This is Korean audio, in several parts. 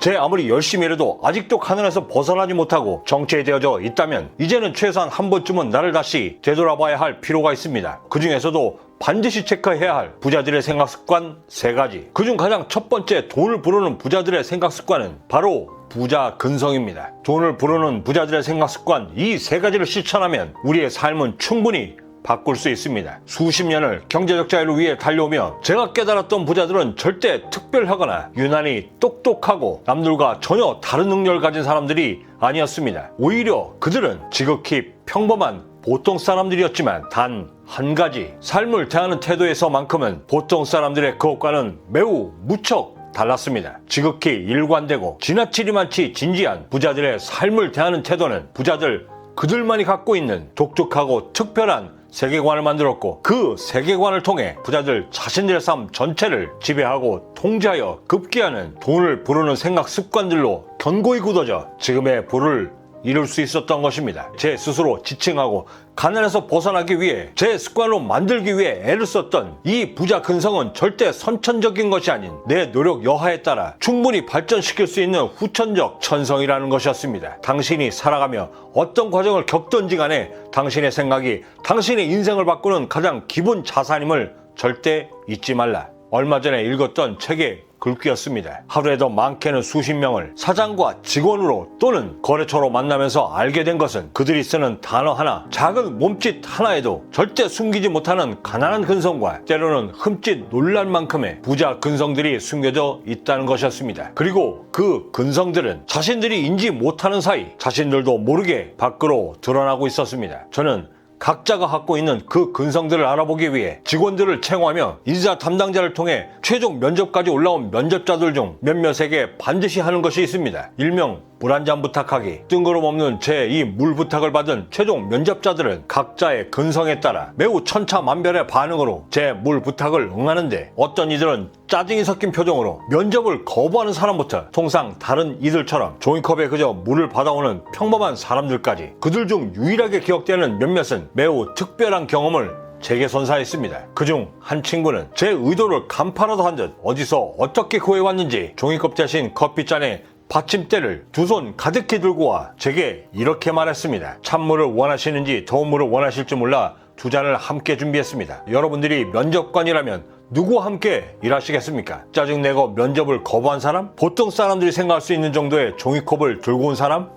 제 아무리 열심히 일해도 아직도 가난에서 벗어나지 못하고 정체되어져 있다면 이제는 최소한 한 번쯤은 나를 다시 되돌아봐야 할 필요가 있습니다. 그 중에서도 반드시 체크해야 할 부자들의 생각 습관 3가지. 그중 가장 첫 번째, 돈을 부르는 부자들의 생각 습관은 바로 부자 근성입니다. 돈을 부르는 부자들의 생각 습관 이 3가지를 실천하면 우리의 삶은 충분히 바꿀 수 있습니다. 수십 년을 경제적 자유를 위해 달려오며 제가 깨달았던 부자들은 절대 특별하거나 유난히 똑똑하고 남들과 전혀 다른 능력을 가진 사람들이 아니었습니다. 오히려 그들은 지극히 평범한 보통 사람들이었지만 단 한 가지, 삶을 대하는 태도에서만큼은 보통 사람들의 그것과는 매우 무척 달랐습니다. 지극히 일관되고 지나치리만치 진지한 부자들의 삶을 대하는 태도는 부자들 그들만이 갖고 있는 독특하고 특별한 세계관을 만들었고, 그 세계관을 통해 부자들 자신들의 삶 전체를 지배하고 통제하여 급기야는 돈을 부르는 생각 습관들로 견고히 굳어져 지금의 부를 이룰 수 있었던 것입니다. 제 스스로 지칭하고 가난에서 벗어나기 위해 제 습관으로 만들기 위해 애를 썼던 이 부자 근성은 절대 선천적인 것이 아닌 내 노력 여하에 따라 충분히 발전시킬 수 있는 후천적 천성이라는 것이었습니다. 당신이 살아가며 어떤 과정을 겪든지 간에 당신의 생각이 당신의 인생을 바꾸는 가장 기본 자산임을 절대 잊지 말라. 얼마 전에 읽었던 책의 글귀였습니다. 하루에도 많게는 수십 명을 사장과 직원으로 또는 거래처로 만나면서 알게 된 것은 그들이 쓰는 단어 하나, 작은 몸짓 하나에도 절대 숨기지 못하는 가난한 근성과 때로는 흠칫 놀랄 만큼의 부자 근성들이 숨겨져 있다는 것이었습니다. 그리고 그 근성들은 자신들이 인지 못하는 사이 자신들도 모르게 밖으로 드러나고 있었습니다. 저는 각자가 갖고 있는 그 근성들을 알아보기 위해 직원들을 채용하며 인사 담당자를 통해 최종 면접까지 올라온 면접자들 중 몇몇에게 반드시 하는 것이 있습니다. 일명 물 한 잔 부탁하기. 뜬구름 없는 제 이 물 부탁을 받은 최종 면접자들은 각자의 근성에 따라 매우 천차만별의 반응으로 제 물 부탁을 응하는데, 어떤 이들은 짜증이 섞인 표정으로 면접을 거부하는 사람부터 통상 다른 이들처럼 종이컵에 그저 물을 받아오는 평범한 사람들까지, 그들 중 유일하게 기억되는 몇몇은 매우 특별한 경험을 제게 선사했습니다. 그중 한 친구는 제 의도를 간파라도 한 듯 어디서 어떻게 구해왔는지 종이컵 대신 커피잔에 받침대를 2손 가득히 들고 와 제게 이렇게 말했습니다. 찬물을 원하시는지 더운 물을 원하실지 몰라 2잔을 함께 준비했습니다. 여러분들이 면접관이라면 누구와 함께 일하시겠습니까? 짜증내고 면접을 거부한 사람? 보통 사람들이 생각할 수 있는 정도의 종이컵을 들고 온 사람?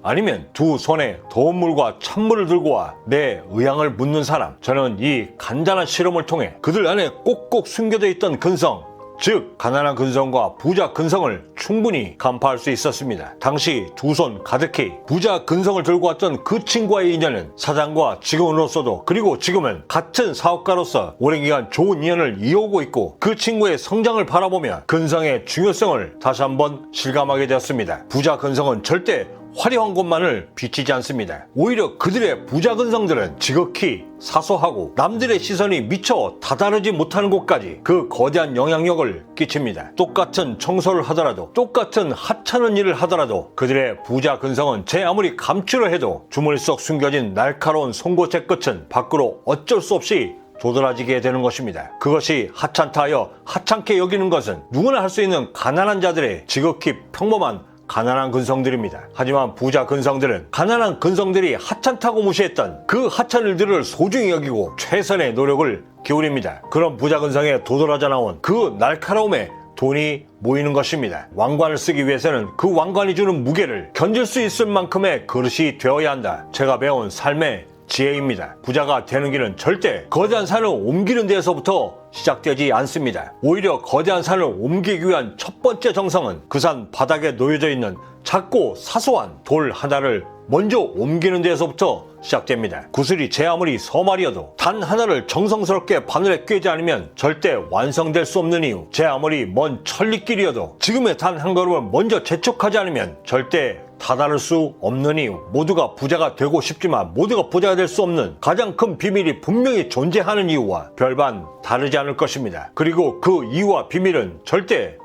아니면 2손에 더운 물과 찬물을 들고 와 내 의향을 묻는 사람? 저는 이 간단한 실험을 통해 그들 안에 꼭꼭 숨겨져 있던 근성, 즉 가난한 근성과 부자 근성을 충분히 간파할 수 있었습니다. 당시 2손 가득히 부자 근성을 들고 왔던 그 친구와의 인연은 사장과 직원으로서도, 그리고 지금은 같은 사업가로서 오랜기간 좋은 인연을 이어오고 있고, 그 친구의 성장을 바라보며 근성의 중요성을 다시 한번 실감하게 되었습니다. 부자 근성은 절대 화려한 것만을 비치지 않습니다. 오히려 그들의 부자 근성들은 지극히 사소하고 남들의 시선이 미처 다다르지 못하는 곳까지 그 거대한 영향력을 끼칩니다. 똑같은 청소를 하더라도, 똑같은 하찮은 일을 하더라도 그들의 부자 근성은 제 아무리 감추려 해도 주머니 속 숨겨진 날카로운 송곳의 끝은 밖으로 어쩔 수 없이 도드라지게 되는 것입니다. 그것이 하찮다 하여 하찮게 여기는 것은 누구나 할 수 있는 가난한 자들의 지극히 평범한 가난한 근성들입니다. 하지만 부자 근성들은 가난한 근성들이 하찮다고 무시했던 그 하찮은 일들을 소중히 여기고 최선의 노력을 기울입니다. 그런 부자 근성에 도드라져 나온 그 날카로움에 돈이 모이는 것입니다. 왕관을 쓰기 위해서는 그 왕관이 주는 무게를 견딜 수 있을 만큼의 그릇이 되어야 한다. 제가 배운 삶의 지혜입니다. 부자가 되는 길은 절대 거대한 산을 옮기는 데에서부터 시작되지 않습니다. 오히려 거대한 산을 옮기기 위한 첫 번째 정성은 그 산 바닥에 놓여져 있는 작고 사소한 돌 하나를 먼저 옮기는 데에서부터 시작됩니다. 구슬이 제 아무리 서말이어도 단 하나를 정성스럽게 바늘에 꿰지 않으면 절대 완성될 수 없는 이유, 제 아무리 먼 천리길이어도 지금의 단 한 걸음을 먼저 재촉하지 않으면 절대 다다를 수 없는 이유, 모두가 부자가 되고 싶지만 모두가 부자가 될 수 없는 가장 큰 비밀이 분명히 존재하는 이유와 별반 다르지 않을 것입니다. 그리고 그 이유와 비밀은 절대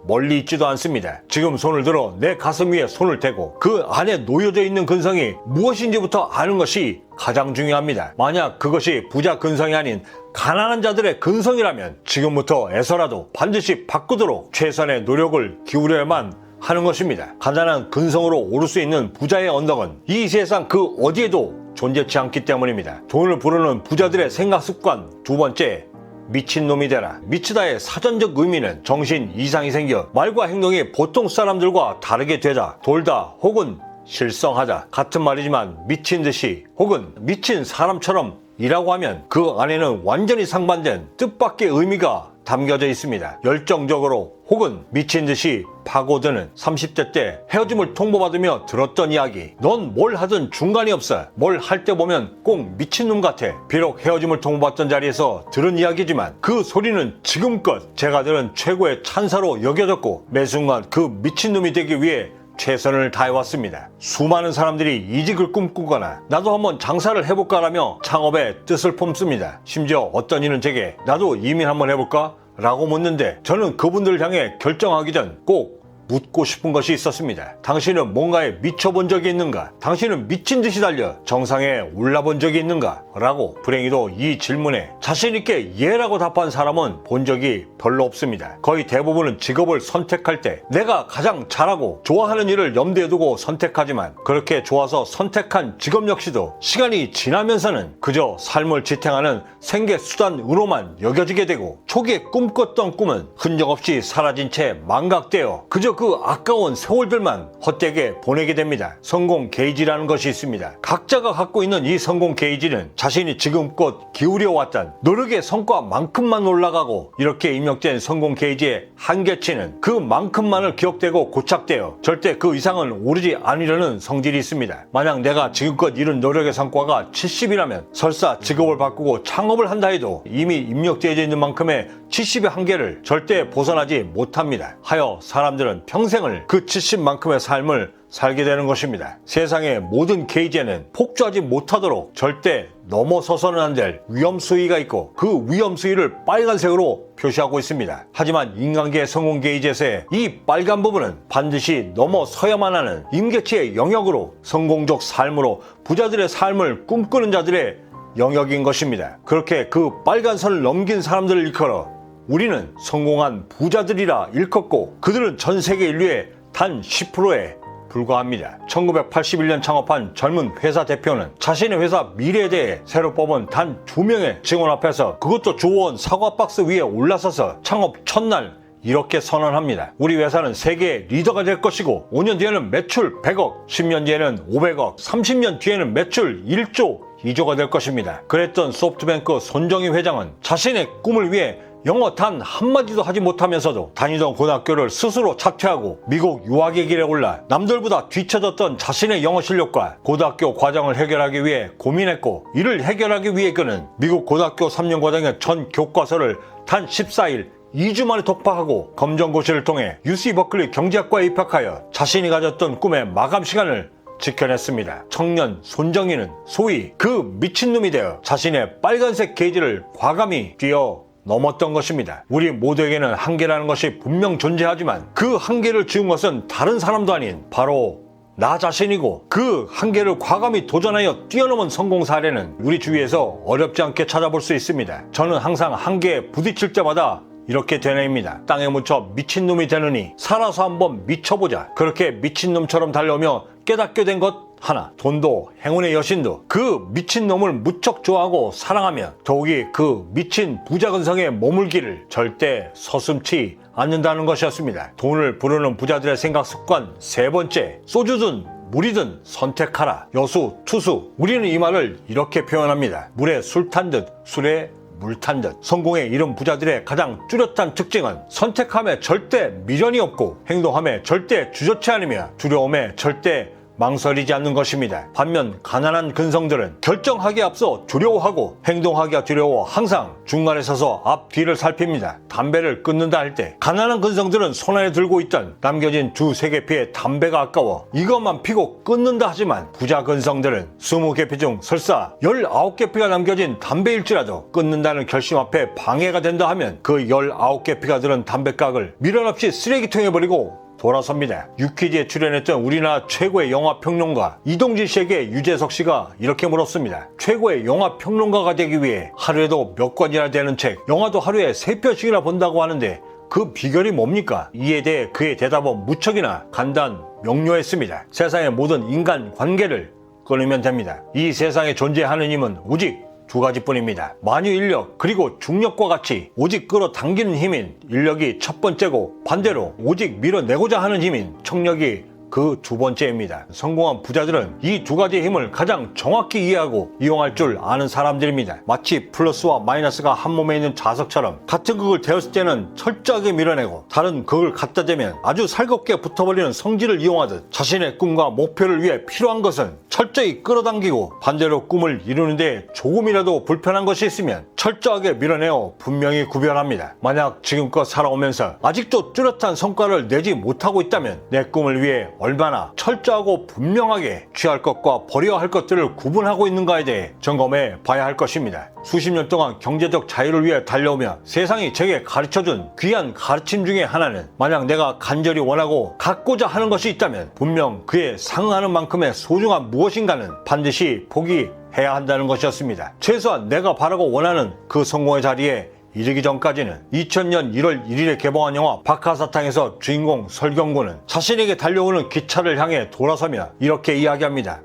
멀리 있지도 않습니다. 지금 손을 들어 내 가슴 위에 손을 대고 그 안에 놓여져 있는 근성이 무엇인지부터 아는 것이 가장 중요합니다. 만약 그것이 부자 근성이 아닌 가난한 자들의 근성이라면 지금부터 애서라도 반드시 바꾸도록 최선의 노력을 기울여야만 하는 것입니다. 가난한 근성으로 오를 수 있는 부자의 언덕은 이 세상 그 어디에도 존재치 않기 때문입니다. 돈을 부르는 부자들의 생각 습관. 두 번째, 미친놈이 되라. 미치다의 사전적 의미는 정신 이상이 생겨 말과 행동이 보통 사람들과 다르게 되다, 돌다, 혹은 실성하다 같은 말이지만 미친 듯이 혹은 미친 사람처럼 이라고 하면 그 안에는 완전히 상반된 뜻밖의 의미가 담겨져 있습니다. 열정적으로 혹은 미친 듯이 파고드는 30대 때 헤어짐을 통보받으며 들었던 이야기. 넌 뭘 하든 중간이 없어. 뭘 할 때 보면 꼭 미친놈 같아. 비록 헤어짐을 통보받던 자리에서 들은 이야기지만 그 소리는 지금껏 제가 들은 최고의 찬사로 여겨졌고 매 순간 그 미친놈이 되기 위해 최선을 다해왔습니다. 수많은 사람들이 이직을 꿈꾸거나 나도 한번 장사를 해볼까라며 창업에 뜻을 품습니다. 심지어 어떤 이는 제게 나도 이민 한번 해볼까? 라고 묻는데 저는 그분들을 향해 결정하기 전 꼭 묻고 싶은 것이 있었습니다. 당신은 뭔가에 미쳐본 적이 있는가? 당신은 미친 듯이 달려 정상에 올라본 적이 있는가? 라고. 불행히도 이 질문에 자신있게 예라고 답한 사람은 본 적이 별로 없습니다. 거의 대부분은 직업을 선택할 때 내가 가장 잘하고 좋아하는 일을 염두에 두고 선택하지만 그렇게 좋아서 선택한 직업 역시도 시간이 지나면서는 그저 삶을 지탱하는 생계 수단으로만 여겨지게 되고 초기에 꿈꿨던 꿈은 흔적 없이 사라진 채 망각되어 그저 그 아까운 세월들만 헛되게 보내게 됩니다. 성공 게이지라는 것이 있습니다. 각자가 갖고 있는 이 성공 게이지는 자신이 지금껏 기울여왔던 노력의 성과만큼만 올라가고 이렇게 입력된 성공 게이지의 한계치는 그만큼만을 기억되고 고착되어 절대 그 이상은 오르지 않으려는 성질이 있습니다. 만약 내가 지금껏 이룬 노력의 성과가 70이라면 설사 직업을 바꾸고 창업을 한다 해도 이미 입력되어 있는 만큼의 70의 한계를 절대 벗어나지 못합니다. 하여 사람들은 평생을 그 70만큼의 삶을 살게 되는 것입니다. 세상의 모든 게이지에는 폭주하지 못하도록 절대 넘어서서는 안 될 위험 수위가 있고 그 위험 수위를 빨간색으로 표시하고 있습니다. 하지만 인간계의 성공 게이지에서의 이 빨간 부분은 반드시 넘어서야만 하는 임계치의 영역으로 성공적 삶으로 부자들의 삶을 꿈꾸는 자들의 영역인 것입니다. 그렇게 그 빨간 선을 넘긴 사람들을 일컬어 우리는 성공한 부자들이라 일컫고 그들은 전 세계 인류의 단 10%에 불과합니다. 1981년 창업한 젊은 회사 대표는 자신의 회사 미래에 대해 새로 뽑은 단 2명의 직원 앞에서 그것도 주워온 사과 박스 위에 올라서서 창업 첫날 이렇게 선언합니다. 우리 회사는 세계의 리더가 될 것이고 5년 뒤에는 매출 100억, 10년 뒤에는 500억, 30년 뒤에는 매출 1조, 2조가 될 것입니다. 그랬던 소프트뱅크 손정희 회장은 자신의 꿈을 위해 영어 단 한마디도 하지 못하면서도 다니던 고등학교를 스스로 자퇴하고 미국 유학의 길에 올라 남들보다 뒤처졌던 자신의 영어 실력과 고등학교 과정을 해결하기 위해 고민했고 이를 해결하기 위해 그는 미국 고등학교 3년 과정의 전 교과서를 단 14일 2주 만에 독파하고 검정고시를 통해 UC 버클리 경제학과에 입학하여 자신이 가졌던 꿈의 마감 시간을 지켜냈습니다. 청년 손정희는 소위 그 미친놈이 되어 자신의 빨간색 게이지를 과감히 뛰어 넘었던 것입니다. 우리 모두에게는 한계라는 것이 분명 존재하지만 그 한계를 지운 것은 다른 사람도 아닌 바로 나 자신이고 그 한계를 과감히 도전하여 뛰어넘은 성공 사례는 우리 주위에서 어렵지 않게 찾아볼 수 있습니다. 저는 항상 한계에 부딪힐 때마다 이렇게 되뇌입니다. 땅에 묻혀 미친놈이 되느니 살아서 한번 미쳐보자. 그렇게 미친놈처럼 달려오며 깨닫게 된 것 하나, 돈도 행운의 여신도 그 미친놈을 무척 좋아하고 사랑하며 더욱이 그 미친 부자근성에 머물기를 절대 서슴지 않는다는 것이었습니다. 돈을 부르는 부자들의 생각 습관. 세 번째, 소주든 물이든 선택하라. 여수, 투수. 우리는 이 말을 이렇게 표현합니다. 물에 술 탄 듯, 술에 물 탄 듯. 성공에 이른 부자들의 가장 뚜렷한 특징은 선택함에 절대 미련이 없고 행동함에 절대 주저치 않으며 두려움에 절대 망설이지 않는 것입니다. 반면 가난한 근성들은 결정하기에 앞서 두려워하고 행동하기가 두려워 항상 중간에 서서 앞뒤를 살핍니다. 담배를 끊는다 할 때 가난한 근성들은 손안에 들고 있던 남겨진 2-3개 피의 담배가 아까워 이것만 피고 끊는다 하지만 부자 근성들은 20개 피 중 설사 19개 피가 남겨진 담배일지라도 끊는다는 결심 앞에 방해가 된다 하면 그 19개 피가 들은 담배각을 미련 없이 쓰레기통에 버리고 돌아섭니다. 유퀴즈에 출연했던 우리나라 최고의 영화평론가 이동진 씨에게 유재석 씨가 이렇게 물었습니다. 최고의 영화평론가가 되기 위해 하루에도 몇 권이나 되는 책, 영화도 하루에 3편씩이나 본다고 하는데 그 비결이 뭡니까? 이에 대해 그의 대답은 무척이나 간단 명료했습니다. 세상의 모든 인간 관계를 끊으면 됩니다. 이 세상에 존재하는 힘은 오직 두 가지뿐입니다. 만유 인력 그리고 중력과 같이 오직 끌어당기는 힘인 인력이 첫 번째고, 반대로 오직 밀어내고자 하는 힘인 청력이 그 두 번째입니다. 성공한 부자들은 이 두 가지의 힘을 가장 정확히 이해하고 이용할 줄 아는 사람들입니다. 마치 플러스와 마이너스가 한 몸에 있는 자석처럼 같은 극을 대었을 때는 철저하게 밀어내고 다른 극을 갖다 대면 아주 살갑게 붙어버리는 성질을 이용하듯, 자신의 꿈과 목표를 위해 필요한 것은 철저히 끌어당기고, 반대로 꿈을 이루는데 조금이라도 불편한 것이 있으면 철저하게 밀어내어 분명히 구별합니다. 만약 지금껏 살아오면서 아직도 뚜렷한 성과를 내지 못하고 있다면 내 꿈을 위해 얼마나 철저하고 분명하게 취할 것과 버려야 할 것들을 구분하고 있는가에 대해 점검해 봐야 할 것입니다. 수십 년 동안 경제적 자유를 위해 달려오며 세상이 제게 가르쳐준 귀한 가르침 중에 하나는, 만약 내가 간절히 원하고 갖고자 하는 것이 있다면 분명 그에 상응하는 만큼의 소중한 무엇인가는 반드시 포기해야 한다는 것이었습니다. 최소한 내가 바라고 원하는 그 성공의 자리에 이르기 전까지는. 2000년 1월 1일에 개봉한 영화 박하사탕에서 주인공 설경구는 자신에게 달려오는 기차를 향해 돌아서며 이렇게 이야기합니다.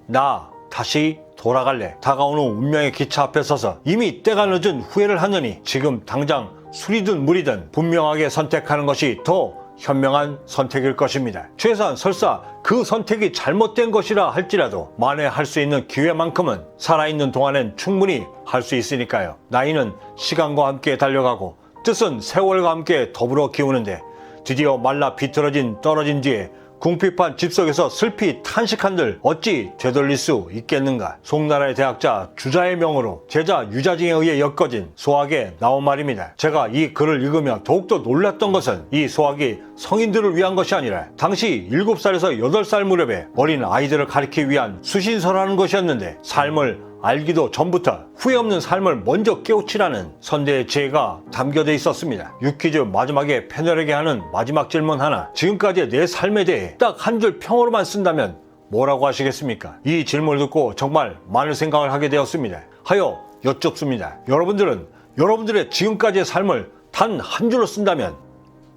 나 다시 돌아갈래. 다가오는 운명의 기차 앞에 서서 이미 때가 늦은 후회를 하느니 지금 당장 술이든 물이든 분명하게 선택하는 것이 더 현명한 선택일 것입니다. 최소한 설사 그 선택이 잘못된 것이라 할지라도 만회 할 수 있는 기회만큼은 살아있는 동안엔 충분히 할 수 있으니까요. 나이는 시간과 함께 달려가고 뜻은 세월과 함께 더불어 키우는데, 드디어 말라 비틀어진 떨어진 뒤에 궁핍한 집 속에서 슬피 탄식한들 어찌 되돌릴 수 있겠는가. 송나라의 대학자 주자의 명으로 제자 유자징에 의해 엮어진 소학에 나온 말입니다. 제가 이 글을 읽으며 더욱더 놀랐던 것은 이 소학이 성인들을 위한 것이 아니라 당시 7살에서 8살 무렵에 어린 아이들을 가리키기 위한 수신서라는 것이었는데, 삶을 알기도 전부터 후회 없는 삶을 먼저 깨우치라는 선대의 지혜가 담겨져 있었습니다. 유퀴즈 마지막에 패널에게 하는 마지막 질문 하나. 지금까지의 내 삶에 대해 딱 한 줄 평으로만 쓴다면 뭐라고 하시겠습니까? 이 질문을 듣고 정말 많은 생각을 하게 되었습니다. 하여 여쭙습니다. 여러분들은 여러분들의 지금까지의 삶을 단 한 줄로 쓴다면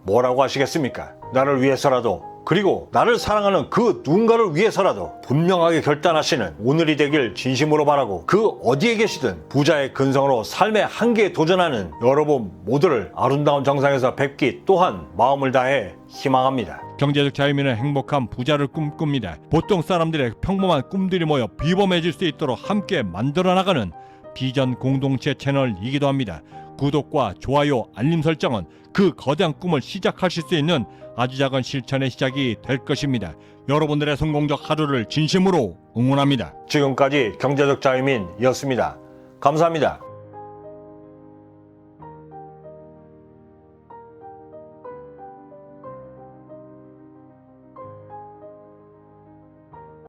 뭐라고 하시겠습니까? 나를 위해서라도, 그리고 나를 사랑하는 그 누군가를 위해서라도 분명하게 결단하시는 오늘이 되길 진심으로 바라고, 그 어디에 계시든 부자의 근성으로 삶의 한계에 도전하는 여러분 모두를 아름다운 정상에서 뵙기 또한 마음을 다해 희망합니다. 경제적 자유민은 행복한 부자를 꿈꿉니다. 보통 사람들의 평범한 꿈들이 모여 비범해질 수 있도록 함께 만들어 나가는 비전 공동체 채널이기도 합니다. 구독과 좋아요, 알림 설정은 그 거대한 꿈을 시작하실 수 있는 아주 작은 실천의 시작이 될 것입니다. 여러분들의 성공적 하루를 진심으로 응원합니다. 지금까지 경제적 자유민이었습니다. 감사합니다.